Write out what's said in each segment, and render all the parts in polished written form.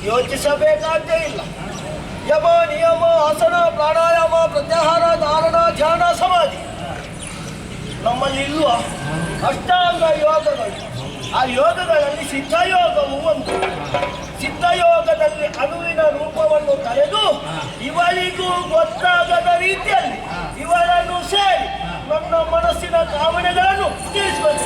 ಯೋಚಿಸಬೇಕಾದ್ದೇ ಇಲ್ಲ. ಯಮ ನಿಯಮ ಆಸನ ಪ್ರಾಣಾಯಾಮ ಪ್ರತ್ಯಾಹಾರ ಧಾರಣ ಧ್ಯಾನ ಸಮಾಧಿ ನಮ್ಮಲ್ಲಿ ಇಲ್ವಾ? ಅಷ್ಟಾಂಗ ಯೋಗಗಳು. ಆ ಯೋಗಗಳಲ್ಲಿ ಸಿದ್ಧಯೋಗವು ಒಂದು. ಸಿದ್ಧಯೋಗದಲ್ಲಿ ಅಣುವಿನ ರೂಪವನ್ನು ತಳೆದು ಇವಳಿಗೂ ಗೊತ್ತಾಗದ ರೀತಿಯಲ್ಲಿ ಇವಳನ್ನು ಸೇರಿ ನನ್ನ ಮನಸ್ಸಿನ ಕಾಮನೆಗಳನ್ನು ತೀರಿಸಬೇಕು.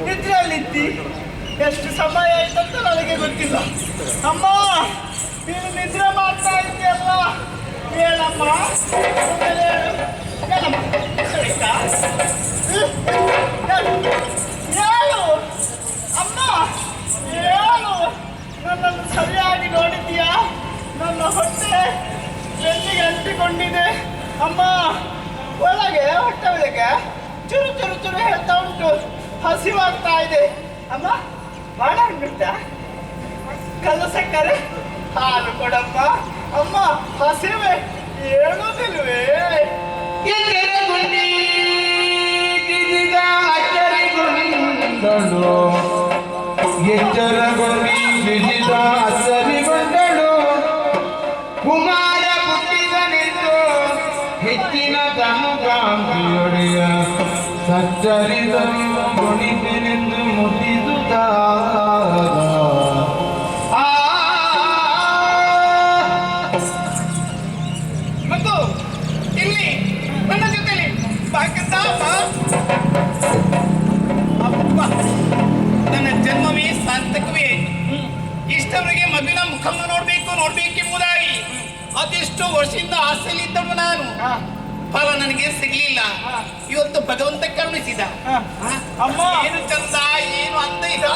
ನಿದ್ರೆಯಲ್ಲಿದ್ದಿ. ಎಷ್ಟು ಸಮಯ ಆಯ್ತಂತ ನನಗೆ ಗೊತ್ತಿಲ್ಲ. ಅಮ್ಮ, ನೀನು ನಿದ್ರೆ ಮಾಡ್ತಾ ಇದ್ದೀಯಲ್ಲ, ಹೇಳಮ್ಮ. ಹೇಳು ಅಮ್ಮ, ಹೇಳು. ನನ್ನನ್ನು ಸರಿಯಾಗಿ ನೋಡಿದ್ದೀಯಾ? ನನ್ನ ಹೊಟ್ಟೆ ಬೆನ್ನಿಗೆ ಅಂಟಿಕೊಂಡಿದೆ ಅಮ್ಮ. ಒಳಗೆ ಹೊಟ್ಟೆ ಒಳಗೆ ಚುರು ಚುರು ಚುರು ಹೇಳ್ತಾ ಉಂಟು. ಹಸಿವಾಗ್ತಾ ಇದೆ ಅಮ್ಮ. ಬಾಳ ಉಂಟ ಕಲ್ಲು ಸಕ್ಕರೆ ಹಾಲು ಕೊಡಮ್ಮ. ಅಮ್ಮ, ಹಸಿವೆ ಹೇಳೋದಿಲ್ವೇ? ಎಚ್ಚರಗೊಂಡಿ ಬಿಜಿದ ಅಸರಿಗೊಂಡಳು. ಕುಮಾರ ಹುಟ್ಟಿದನೆಂದು ಹೆಚ್ಚಿನ ತನು ಕಾಂತಿಯೊಡೆಯ ಸಚ್ಚರಿದನು ಕುಣಿತೆನೆಂದು ಮುಟ್ಟಿಸುತ್ತ ಮತ್ತು ಇಲ್ಲಿ ನನ್ನ ಜೊತೆಲಿ ಅಪ್ಪ, ನನ್ನ ಜನ್ಮವೇ ಸಾರ್ಥಕವೇ. ಇಷ್ಟವರೆಗೆ ಮಗುವಿನ ಮುಖವನ್ನು ನೋಡ್ಬೇಕೆಂಬುದಾಗಿ ಅದೆಷ್ಟು ವರ್ಷದಿಂದ ಆಸೆಯಲ್ಲಿದ್ದವನು ನಾನು. ಫಲ ನನಗೆ ಸಿಗ್ಲಿಲ್ಲ. ಇವತ್ತು ಭಗವಂತ ಕರುಣಿಸಿದ. ಅಮ್ಮ, ಏನು ಚಂದ, ಏನು ಅಂತ ಇದೆ.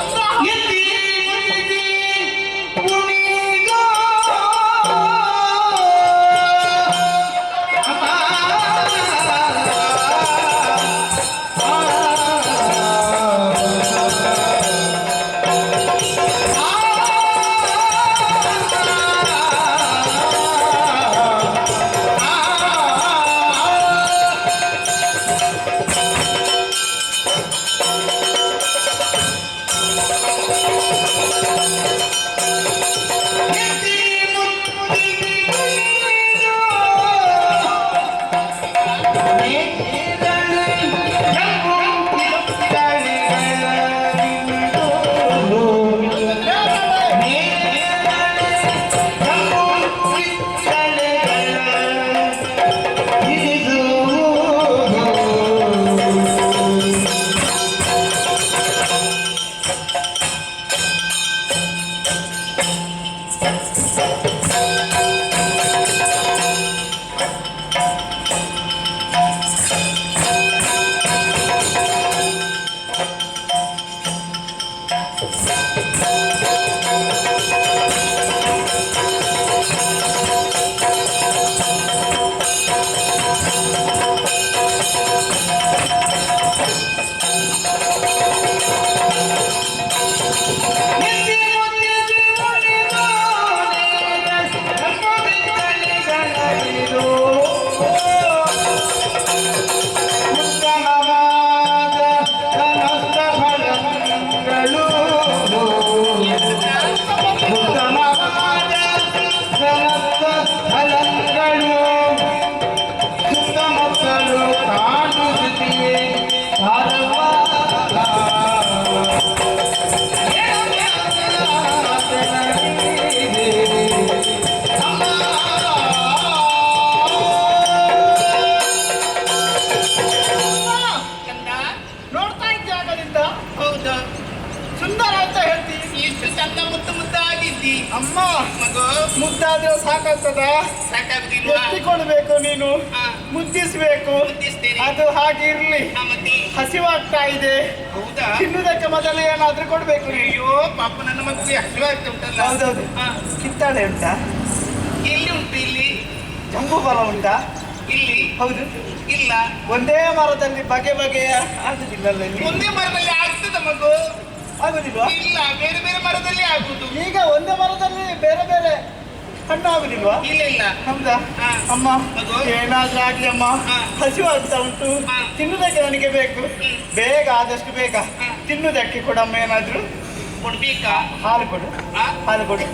ಕಂದ ನೋಡ್ತಾ ಇದ್ದ ಆಗಲಿಂದ ಹೌದಾ ಸುಂದರ ಅಂತ ಹೇಳ್ತೀನಿ ಎಷ್ಟು ಚಂದ ಮುದ್ದಾಗಿದ್ದಿ ಅಮ್ಮ ಮಗು ಮುದ್ದಾದ್ರೆ ಸಾಕಾಗ್ತದ? ಸಾಕಾಗುದಿಲ್ವಾ ಎತ್ತಿಕೊಳ್ಬೇಕು ನೀನು, ಹಾ. ಮುದ್ದಿಸ್ಬೇಕು. ಮುದ್ದಿಸ್ತೇನೆ. ಅದು ಹಾಗೆ ಇರ್ಲಿ. ಮತ್ತೆ ಹಸಿವಾಗ್ತಾ ಇದೆ, ಹೌದಾ ತಿನ್ನುವುದಕ್ಕೆ ಮೊದಲು ಏನಾದ್ರೂ ಕೊಡ್ಬೇಕು ನೀನು. ಅಯ್ಯೋ ಪಾಪ ನನ್ನ ಮಗುಗೆ ಹಸಿವಾಗ್ತಾ ಉಂಟಲ್ಲ ಹೌದೌದು. ಹಾ. ಕಿತ್ತಾಳೆ ಉಂಟಾ? ಎಲ್ಲಿ ಉಂಟು ಇಲ್ಲಿ ಜಂಬೂ ಫಲ ಉಂಟಾ? ಇಲ್ಲಿ ಹೌದು. ಇಲ್ಲ ಒಂದೇ ಮರದಲ್ಲಿ ಬಗೆ ಬಗೆಯ ಆಗುದಿಲ್ಲಲ್ಲ ಇಲ್ಲಿ? ಒಂದೇ ಮರದಲ್ಲಿ ಆಗ್ತದ ಮಗು ಆಗುದಿಲ್ವಾ? ಇಲ್ಲ ಬೇರೆ ಬೇರೆ ಮರದಲ್ಲಿ ಆಗುದು ಈಗ ಒಂದೇ ಮರದಲ್ಲಿ ಬೇರೆ ಬೇರೆ ಹಣ್ಣು ಆಗುದಿಲ್ವಾ? ಇಲ್ಲ ಇಲ್ಲ ಹೌದಾ? ಹಾ. ಅಮ್ಮ ಮಗು? ಏನಾದ್ರೂ ಆಗ್ಲಿ ಅಮ್ಮ, ಹಾ. ಹಸಿವಾಗ್ತಾ ಉಂಟು. ಹಾ. ತಿನ್ನುವುದಕ್ಕೆ ನನಗೆ ಬೇಕು. ಬೇಗ ಆದಷ್ಟು ಬೇಗ ಹಾ. ತಿನ್ನುವುದಕ್ಕೆ ಕೊಡಮ್ಮ. ಏನಾದ್ರೂ ಕೊಡ್ಬೇಕಾ ಹಾಲು ಕೊಡು, ಹಾ? ಹಾಲು ಕೊಡು.